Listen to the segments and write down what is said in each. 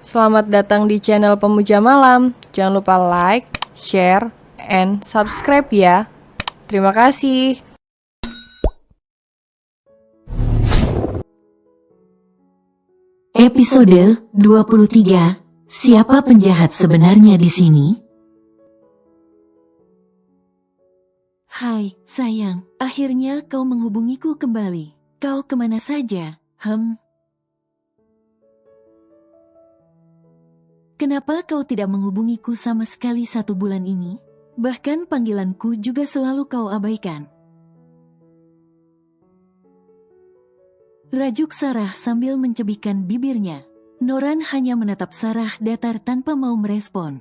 Selamat datang di channel Pemuja Malam. Jangan lupa like, share, and subscribe ya. Terima kasih. Episode 23. Siapa penjahat sebenarnya di sini? Hai, sayang. Akhirnya kau menghubungiku kembali. Kau kemana saja? Kenapa kau tidak menghubungiku sama sekali 1 bulan ini? Bahkan panggilanku juga selalu kau abaikan. Rajuk Sarah sambil mencebikkan bibirnya. Noran hanya menatap Sarah datar tanpa mau merespon.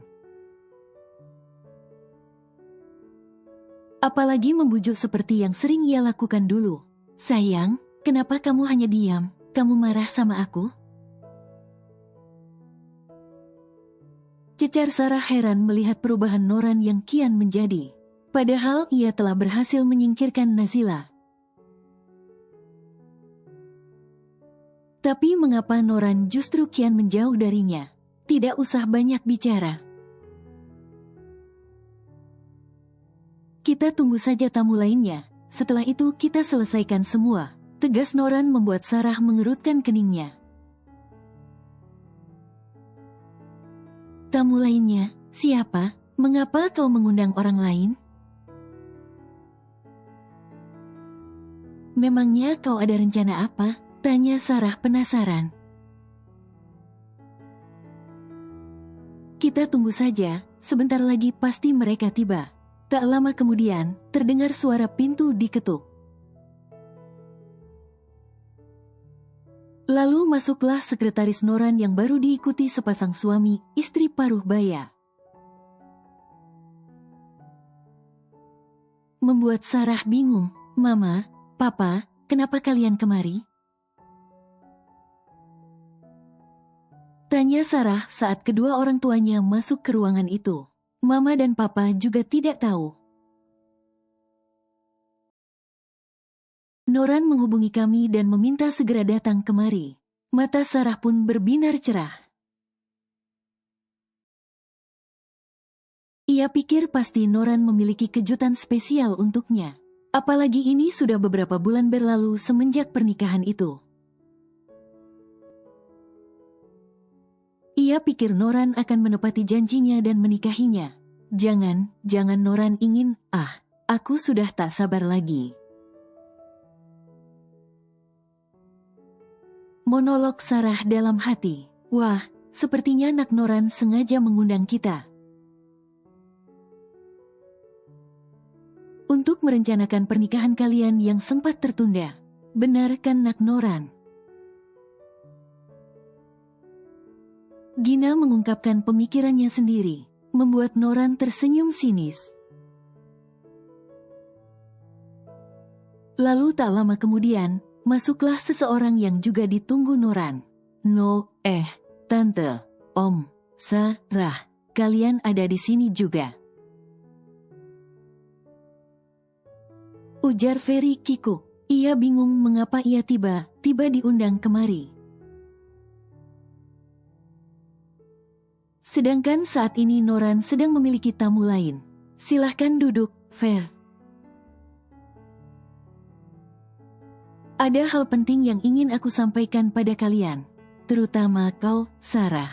Apalagi membujuk seperti yang sering ia lakukan dulu. Sayang, kenapa kamu hanya diam? Kamu marah sama aku? Cecar Sarah heran melihat perubahan Noran yang kian menjadi. Padahal ia telah berhasil menyingkirkan Nazila. Tapi mengapa Noran justru kian menjauh darinya? Tidak usah banyak bicara. Kita tunggu saja tamu lainnya. Setelah itu kita selesaikan semua. Tegas Noran membuat Sarah mengerutkan keningnya. Tamu lainnya, siapa? Mengapa kau mengundang orang lain? Memangnya kau ada rencana apa? Tanya Sarah penasaran. Kita tunggu saja, sebentar lagi pasti mereka tiba. Tak lama kemudian, terdengar suara pintu diketuk. Lalu masuklah sekretaris Noran yang baru diikuti sepasang suami, istri paruh baya. Membuat Sarah bingung. Mama, Papa, kenapa kalian kemari? Tanya Sarah saat kedua orang tuanya masuk ke ruangan itu. Mama dan Papa juga tidak tahu. Noran menghubungi kami dan meminta segera datang kemari. Mata Sarah pun berbinar cerah. Ia pikir pasti Noran memiliki kejutan spesial untuknya. Apalagi ini sudah beberapa bulan berlalu semenjak pernikahan itu. Ia pikir Noran akan menepati janjinya dan menikahinya. Jangan Noran ingin, aku sudah tak sabar lagi. Monolog Sarah dalam hati. Wah, sepertinya Nak Noran sengaja mengundang kita. Untuk merencanakan pernikahan kalian yang sempat tertunda. Benar kan Nak Noran? Gina mengungkapkan pemikirannya sendiri, membuat Noran tersenyum sinis. Lalu tak lama kemudian, masuklah seseorang yang juga ditunggu Noran. Tante, Om, Sarah, kalian ada di sini juga. Ujar Ferry kikuk. Ia bingung mengapa ia tiba-tiba diundang kemari. Sedangkan saat ini Noran sedang memiliki tamu lain. Silahkan duduk, Fer. Ada hal penting yang ingin aku sampaikan pada kalian, terutama kau, Sarah.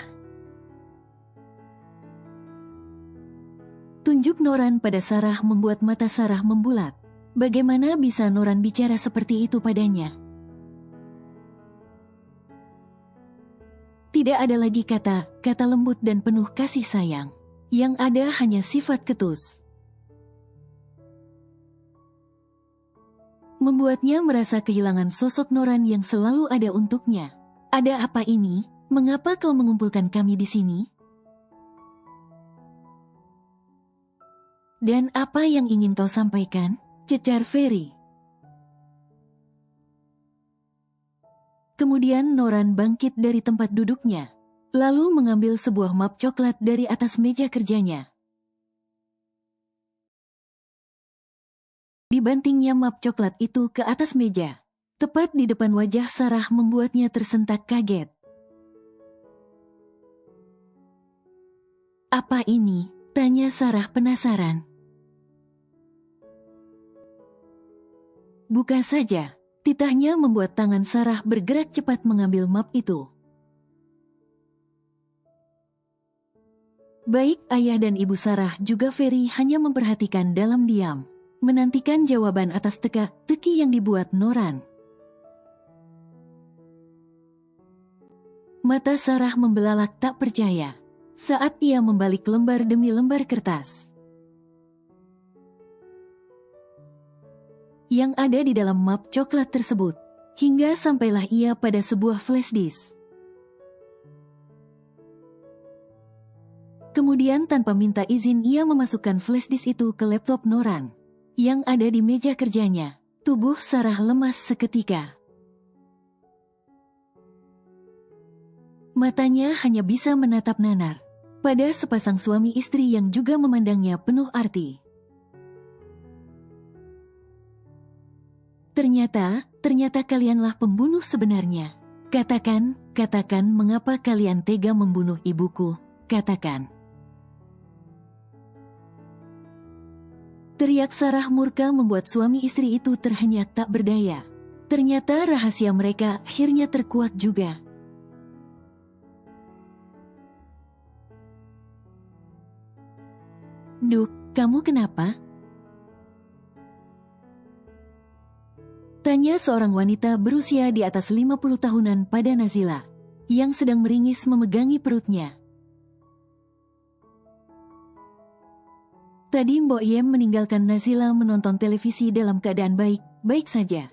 Tunjuk Noran pada Sarah membuat mata Sarah membulat. Bagaimana bisa Noran bicara seperti itu padanya? Tidak ada lagi kata lembut dan penuh kasih sayang. Yang ada hanya sifat ketus. Membuatnya merasa kehilangan sosok Noran yang selalu ada untuknya. Ada apa ini? Mengapa kau mengumpulkan kami di sini? Dan apa yang ingin kau sampaikan? Cecar Ferry. Kemudian Noran bangkit dari tempat duduknya, lalu mengambil sebuah map coklat dari atas meja kerjanya. Dibantingnya map coklat itu ke atas meja. Tepat di depan wajah Sarah membuatnya tersentak kaget. Apa ini? Tanya Sarah penasaran. Buka saja. Titahnya membuat tangan Sarah bergerak cepat mengambil map itu. Baik ayah dan ibu Sarah juga Ferry hanya memperhatikan dalam diam, menantikan jawaban atas teka-teki yang dibuat Noran. Mata Sarah membelalak tak percaya saat ia membalik lembar demi lembar kertas. Yang ada di dalam map coklat tersebut, hingga sampailah ia pada sebuah flash disk. Kemudian tanpa minta izin ia memasukkan flash disk itu ke laptop Noran, yang ada di meja kerjanya. Tubuh Sarah lemas seketika. Matanya hanya bisa menatap nanar pada sepasang suami istri yang juga memandangnya penuh arti. Ternyata kalianlah pembunuh sebenarnya. Katakan mengapa kalian tega membunuh ibuku, katakan. Teriak Sarah murka membuat suami istri itu terhenyak tak berdaya. Ternyata rahasia mereka akhirnya terkuak juga. Duk, kamu kenapa? Tanya seorang wanita berusia di atas 50 tahunan pada Nazila, yang sedang meringis memegangi perutnya. Tadi Mbok Yem meninggalkan Nazila menonton televisi dalam keadaan baik-baik saja.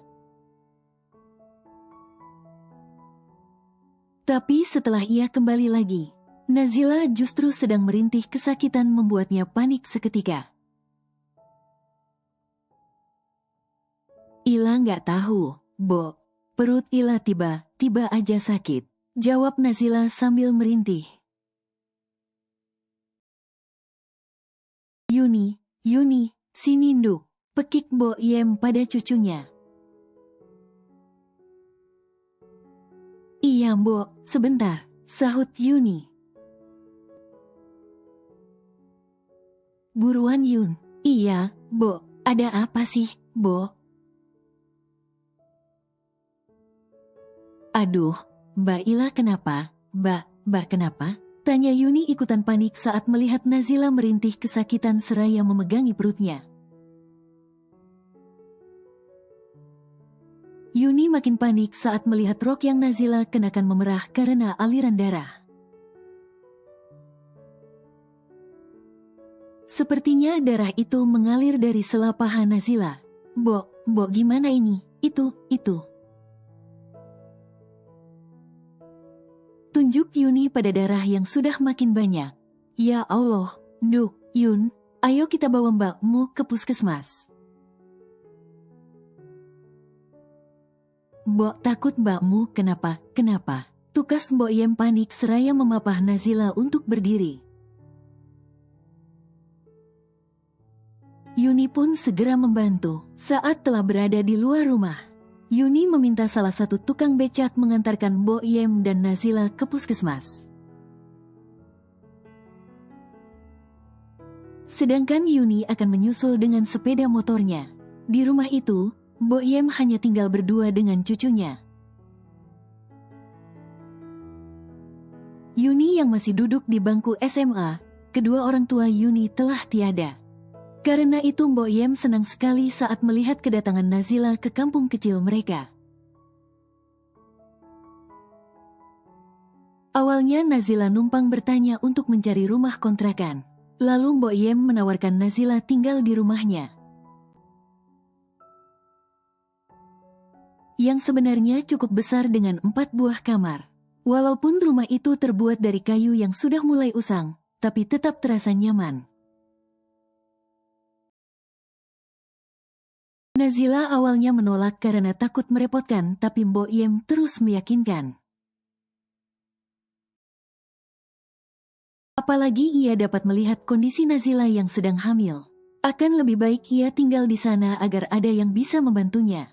Tapi setelah ia kembali lagi, Nazila justru sedang merintih kesakitan membuatnya panik seketika. Ila nggak tahu, Bo. Perut Ila tiba-tiba aja sakit, jawab Nazila sambil merintih. Yuni, sini Nduk, pekik Mbok Yem pada cucunya. Iya Mbok, sebentar, sahut Yuni. Buruan Yun. Iya, Bo, ada apa sih, Bo? Aduh, Mbak Ila kenapa? Mbak kenapa? Tanya Yuni ikutan panik saat melihat Nazila merintih kesakitan seraya memegangi perutnya. Yuni makin panik saat melihat rok yang Nazila kenakan memerah karena aliran darah. Sepertinya darah itu mengalir dari sela paha Nazila. Mbok gimana ini? Itu. Tunjuk Yuni pada darah yang sudah makin banyak. Ya Allah, Nduk, Yun, ayo kita bawa mbakmu ke puskesmas. Mbok takut mbakmu kenapa? Tukas Mbok Yem panik seraya memapah Nazila untuk berdiri. Yuni pun segera membantu. Saat telah berada di luar rumah, Yuni meminta salah satu tukang becak mengantarkan Mbok Yem dan Nazila ke puskesmas. Sedangkan Yuni akan menyusul dengan sepeda motornya. Di rumah itu, Mbok Yem hanya tinggal berdua dengan cucunya. Yuni yang masih duduk di bangku SMA, kedua orang tua Yuni telah tiada. Karena itu Mbok Yem senang sekali saat melihat kedatangan Nazila ke kampung kecil mereka. Awalnya Nazila numpang bertanya untuk mencari rumah kontrakan. Lalu Mbok Yem menawarkan Nazila tinggal di rumahnya. Yang sebenarnya cukup besar dengan 4 buah kamar. Walaupun rumah itu terbuat dari kayu yang sudah mulai usang, tapi tetap terasa nyaman. Nazila awalnya menolak karena takut merepotkan, tapi Mbok Yem terus meyakinkan. Apalagi ia dapat melihat kondisi Nazila yang sedang hamil. Akan lebih baik ia tinggal di sana agar ada yang bisa membantunya.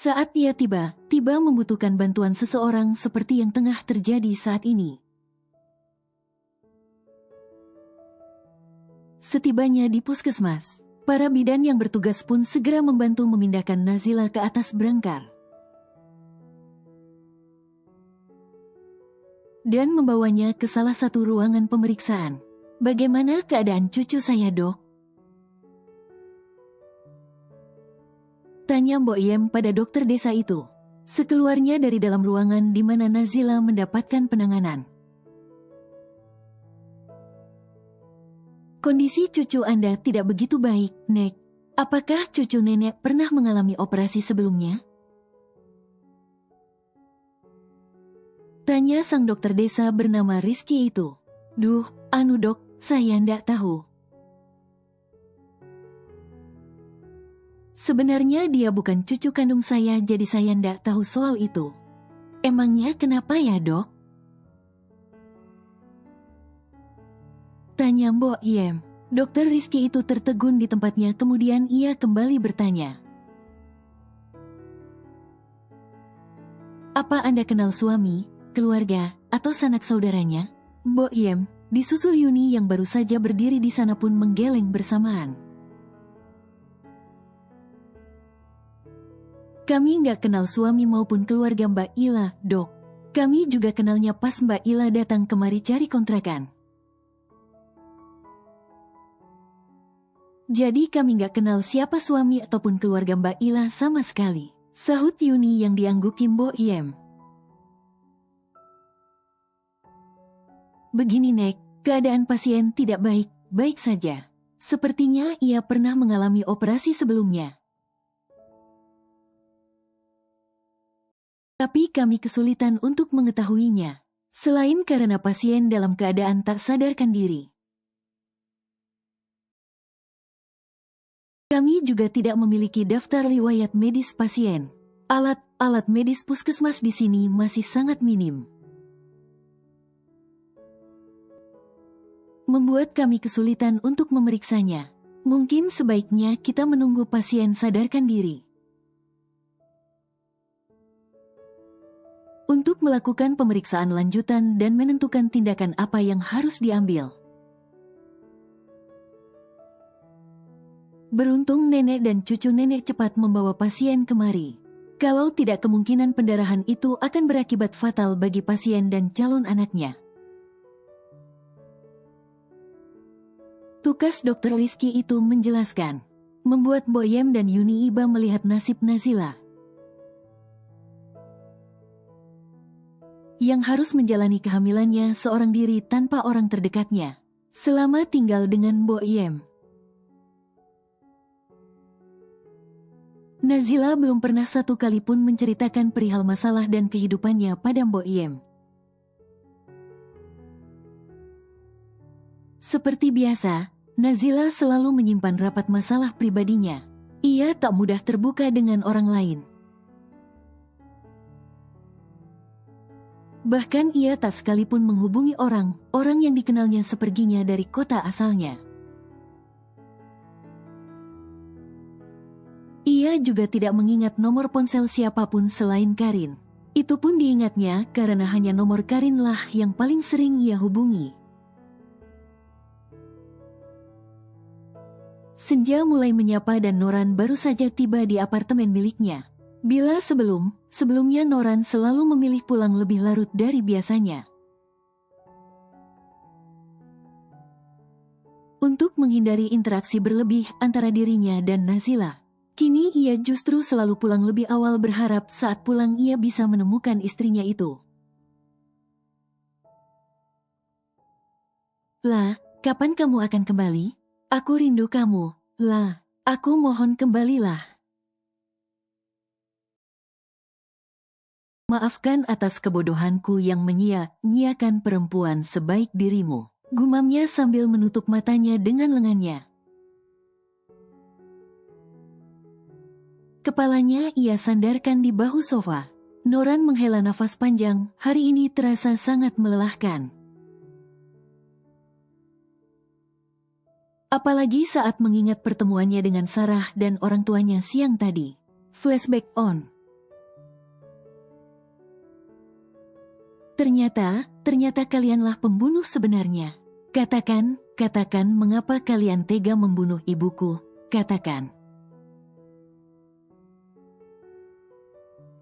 Saat ia tiba membutuhkan bantuan seseorang seperti yang tengah terjadi saat ini. Setibanya di puskesmas, para bidan yang bertugas pun segera membantu memindahkan Nazila ke atas brangkar dan membawanya ke salah satu ruangan pemeriksaan. "Bagaimana keadaan cucu saya, Dok?" tanya Mbok Yem pada dokter desa itu, sekeluarnya dari dalam ruangan di mana Nazila mendapatkan penanganan. "Kondisi cucu Anda tidak begitu baik, Nek. Apakah cucu nenek pernah mengalami operasi sebelumnya?" tanya sang dokter desa bernama Rizky itu. "Duh, Dok, saya ndak tahu. Sebenarnya dia bukan cucu kandung saya, jadi saya ndak tahu soal itu." "Emangnya kenapa ya, Dok?" tanya Mbok Yem. Dokter Rizky itu tertegun di tempatnya, kemudian ia kembali bertanya, "Apa Anda kenal suami, keluarga, atau sanak saudaranya?" Mbok Yem, disusul Yuni yang baru saja berdiri di sana pun menggeleng bersamaan. "Kami nggak kenal suami maupun keluarga Mbak Ila, Dok. Kami juga kenalnya pas Mbak Ila datang kemari cari kontrakan. Jadi kami nggak kenal siapa suami ataupun keluarga Mbak Ila sama sekali," sahut Yuni yang diangguki Mbok Yem. "Begini, Nek, keadaan pasien tidak baik-baik saja. Sepertinya ia pernah mengalami operasi sebelumnya. Tapi kami kesulitan untuk mengetahuinya. Selain karena pasien dalam keadaan tak sadarkan diri. Kami juga tidak memiliki daftar riwayat medis pasien. Alat medis puskesmas di sini masih sangat minim. Membuat kami kesulitan untuk memeriksanya. Mungkin sebaiknya kita menunggu pasien sadarkan diri. Untuk melakukan pemeriksaan lanjutan dan menentukan tindakan apa yang harus diambil." Beruntung nenek dan cucu nenek cepat membawa pasien kemari. Kalau tidak, kemungkinan pendarahan itu akan berakibat fatal bagi pasien dan calon anaknya. Tukas Dokter Rizky itu menjelaskan, membuat Mbok Yem dan Yuni iba melihat nasib Nazila yang harus menjalani kehamilannya seorang diri tanpa orang terdekatnya selama tinggal dengan Mbok Yem. Nazila belum pernah satu kali pun menceritakan perihal masalah dan kehidupannya pada Mbok Yem. Seperti biasa, Nazila selalu menyimpan rapat masalah pribadinya. Ia tak mudah terbuka dengan orang lain. Bahkan ia tak sekalipun menghubungi orang yang dikenalnya seperginya dari kota asalnya. Ia juga tidak mengingat nomor ponsel siapapun selain Karin. Itu pun diingatnya karena hanya nomor Karin lah yang paling sering ia hubungi. Senja mulai menyapa dan Noran baru saja tiba di apartemen miliknya. Bila sebelumnya Noran selalu memilih pulang lebih larut dari biasanya. Untuk menghindari interaksi berlebih antara dirinya dan Nazila. Kini ia justru selalu pulang lebih awal, berharap saat pulang ia bisa menemukan istrinya itu. "Lah, kapan kamu akan kembali? Aku rindu kamu. Lah, aku mohon kembalilah. Maafkan atas kebodohanku yang menyia-nyiakan perempuan sebaik dirimu," gumamnya sambil menutup matanya dengan lengannya. Kepalanya ia sandarkan di bahu sofa. Noran menghela nafas panjang, hari ini terasa sangat melelahkan. Apalagi saat mengingat pertemuannya dengan Sarah dan orang tuanya siang tadi. Flashback on. Ternyata kalianlah pembunuh sebenarnya. Katakan mengapa kalian tega membunuh ibuku, katakan.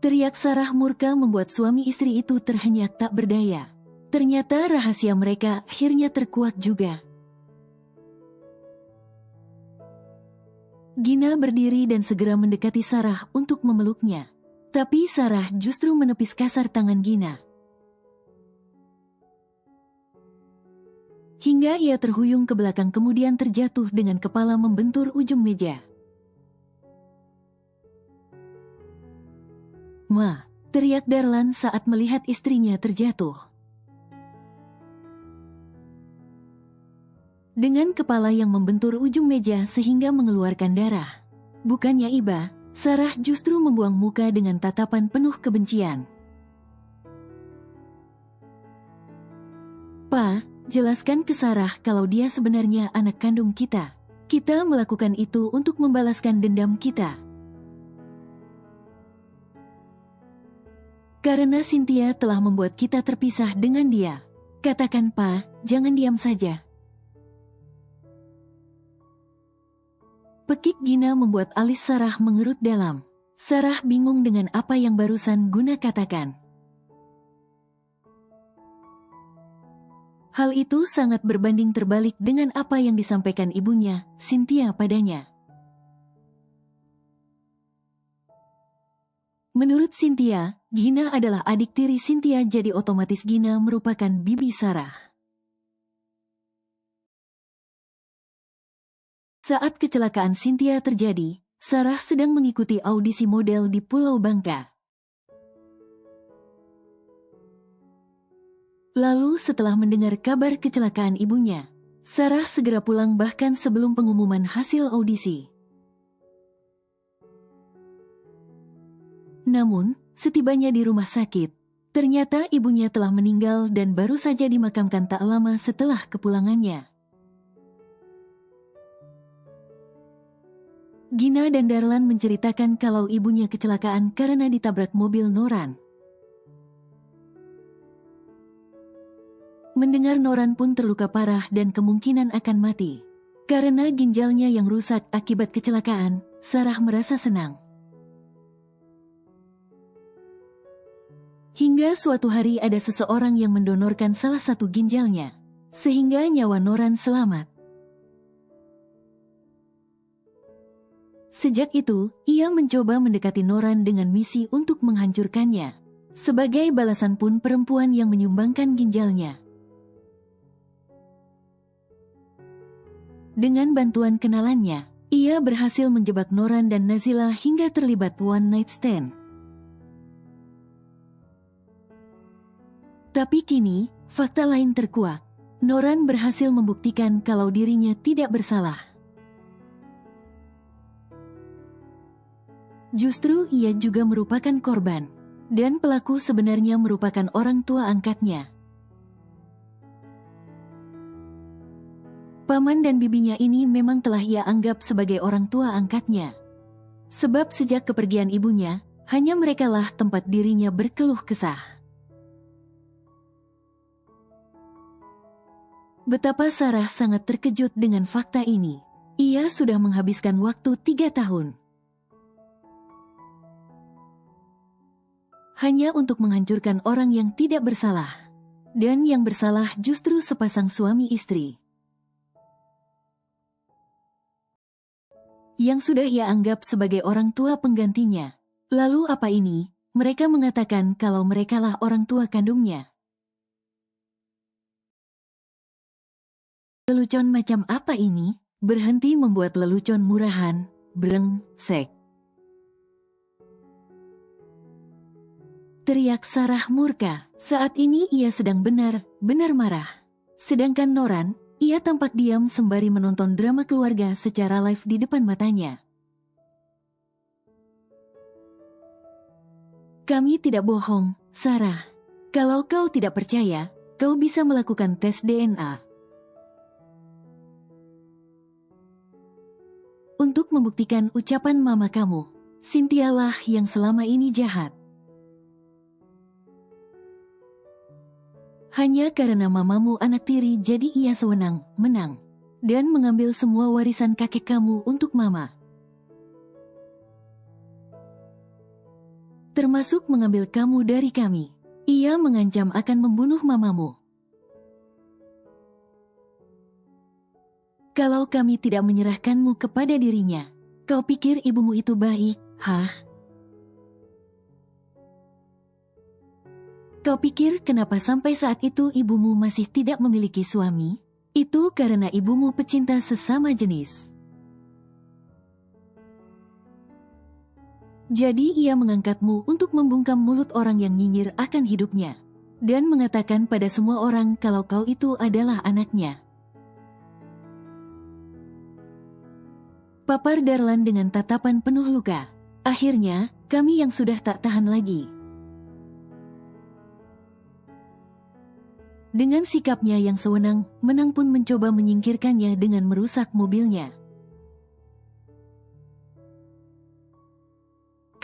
Teriak Sarah murka membuat suami istri itu terhenyak tak berdaya. Ternyata rahasia mereka akhirnya terkuak juga. Gina berdiri dan segera mendekati Sarah untuk memeluknya. Tapi Sarah justru menepis kasar tangan Gina. Hingga ia terhuyung ke belakang kemudian terjatuh dengan kepala membentur ujung meja. "Ma!" teriak Darlan saat melihat istrinya terjatuh. Dengan kepala yang membentur ujung meja sehingga mengeluarkan darah. Bukannya iba, Sarah justru membuang muka dengan tatapan penuh kebencian. "Pa, jelaskan ke Sarah kalau dia sebenarnya anak kandung kita. Kita melakukan itu untuk membalaskan dendam kita. Karena Cynthia telah membuat kita terpisah dengan dia. Katakan, Pa, jangan diam saja." Pekik Gina membuat alis Sarah mengerut dalam. Sarah bingung dengan apa yang barusan Guna katakan. Hal itu sangat berbanding terbalik dengan apa yang disampaikan ibunya, Cynthia, padanya. Menurut Cynthia, Gina adalah adik tiri Cynthia, jadi otomatis Gina merupakan bibi Sarah. Saat kecelakaan Cynthia terjadi, Sarah sedang mengikuti audisi model di Pulau Bangka. Lalu setelah mendengar kabar kecelakaan ibunya, Sarah segera pulang bahkan sebelum pengumuman hasil audisi. Namun, setibanya di rumah sakit, ternyata ibunya telah meninggal dan baru saja dimakamkan tak lama setelah kepulangannya. Gina dan Darlan menceritakan kalau ibunya kecelakaan karena ditabrak mobil Noran. Mendengar Noran pun terluka parah dan kemungkinan akan mati. Karena ginjalnya yang rusak akibat kecelakaan, Sarah merasa senang. Hingga suatu hari ada seseorang yang mendonorkan salah satu ginjalnya, sehingga nyawa Noran selamat. Sejak itu, ia mencoba mendekati Noran dengan misi untuk menghancurkannya. Sebagai balasan pun perempuan yang menyumbangkan ginjalnya. Dengan bantuan kenalannya, ia berhasil menjebak Noran dan Nazila hingga terlibat one night stand. Tapi kini, fakta lain terkuak. Noran berhasil membuktikan kalau dirinya tidak bersalah. Justru ia juga merupakan korban, dan pelaku sebenarnya merupakan orang tua angkatnya. Paman dan bibinya ini memang telah ia anggap sebagai orang tua angkatnya. Sebab sejak kepergian ibunya, hanya merekalah tempat dirinya berkeluh kesah. Betapa Sarah sangat terkejut dengan fakta ini. Ia sudah menghabiskan waktu 3 tahun. Hanya untuk menghancurkan orang yang tidak bersalah. Dan yang bersalah justru sepasang suami istri. Yang sudah ia anggap sebagai orang tua penggantinya. Lalu apa ini? Mereka mengatakan kalau merekalah orang tua kandungnya. Lelucon macam apa ini? Berhenti membuat lelucon murahan, brengsek. Teriak Sarah murka. Saat ini ia sedang benar-benar marah. Sedangkan Noran, ia tampak diam sembari menonton drama keluarga secara live di depan matanya. Kami tidak bohong, Sarah. Kalau kau tidak percaya, kau bisa melakukan tes DNA. Untuk membuktikan ucapan mama kamu, Cynthia lah yang selama ini jahat. Hanya karena mamamu anak tiri jadi ia sewenang-menang dan mengambil semua warisan kakek kamu untuk mama. Termasuk mengambil kamu dari kami. Ia mengancam akan membunuh mamamu. Kalau kami tidak menyerahkanmu kepada dirinya, kau pikir ibumu itu baik, hah? Kau pikir kenapa sampai saat itu ibumu masih tidak memiliki suami? Itu karena ibumu pecinta sesama jenis. Jadi ia mengangkatmu untuk membungkam mulut orang yang nyinyir akan hidupnya. Dan mengatakan pada semua orang kalau kau itu adalah anaknya. Papar Darlan dengan tatapan penuh luka. Akhirnya, kami yang sudah tak tahan lagi. Dengan sikapnya yang sewenang-menang pun mencoba menyingkirkannya dengan merusak mobilnya.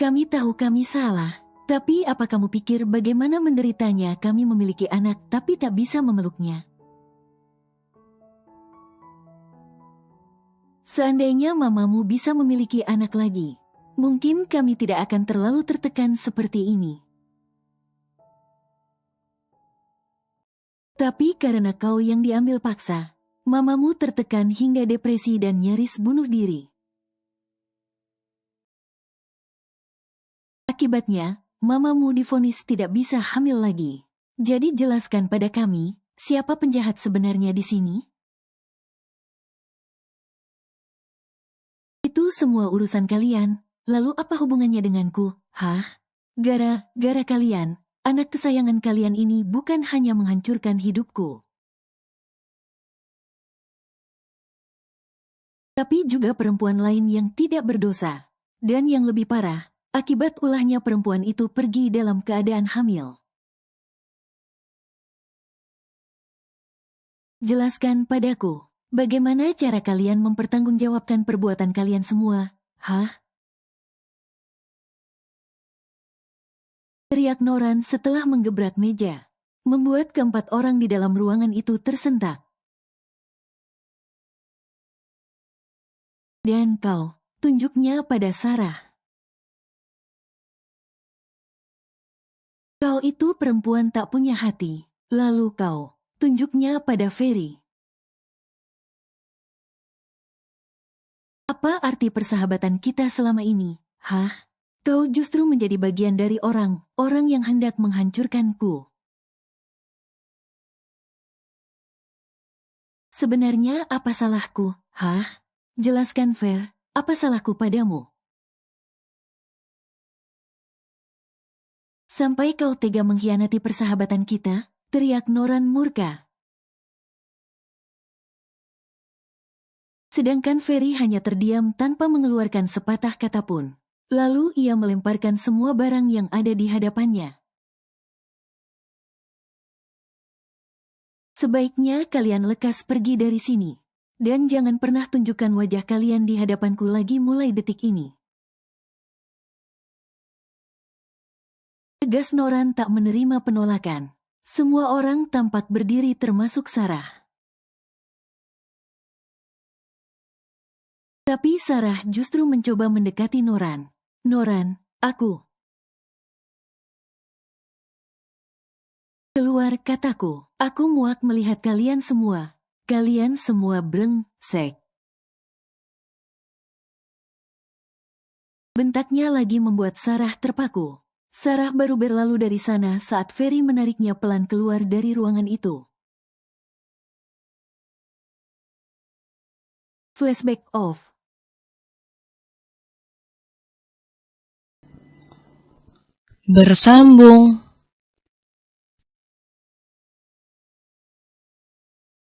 Kami tahu kami salah, tapi apa kamu pikir bagaimana menderitanya kami memiliki anak tapi tak bisa memeluknya? Seandainya mamamu bisa memiliki anak lagi, mungkin kami tidak akan terlalu tertekan seperti ini. Tapi karena kau yang diambil paksa, mamamu tertekan hingga depresi dan nyaris bunuh diri. Akibatnya, mamamu divonis tidak bisa hamil lagi. Jadi jelaskan pada kami, siapa penjahat sebenarnya di sini? Itu semua urusan kalian, lalu apa hubungannya denganku, hah? Gara-gara kalian, anak kesayangan kalian ini bukan hanya menghancurkan hidupku, tapi juga perempuan lain yang tidak berdosa. Dan yang lebih parah, akibat ulahnya perempuan itu pergi dalam keadaan hamil. Jelaskan padaku, bagaimana cara kalian mempertanggungjawabkan perbuatan kalian semua, hah? Teriak Noran setelah menggebrak meja, membuat keempat orang di dalam ruangan itu tersentak. Dan kau, tunjuknya pada Sarah. Kau itu perempuan tak punya hati, lalu kau, tunjuknya pada Ferry. Apa arti persahabatan kita selama ini, hah? Kau justru menjadi bagian dari orang yang hendak menghancurkanku. Sebenarnya apa salahku, hah? Jelaskan Fer, apa salahku padamu? Sampai kau tega mengkhianati persahabatan kita, teriak Noran murka. Sedangkan Ferry hanya terdiam tanpa mengeluarkan sepatah kata pun. Lalu ia melemparkan semua barang yang ada di hadapannya. Sebaiknya kalian lekas pergi dari sini. Dan jangan pernah tunjukkan wajah kalian di hadapanku lagi mulai detik ini. Tegas Noran tak menerima penolakan. Semua orang tampak berdiri termasuk Sarah. Tapi Sarah justru mencoba mendekati Noran. Noran, aku. Keluar kataku, aku muak melihat kalian semua. Kalian semua brengsek. Bentaknya lagi membuat Sarah terpaku. Sarah baru berlalu dari sana saat Ferry menariknya pelan keluar dari ruangan itu. Flashback off. Bersambung.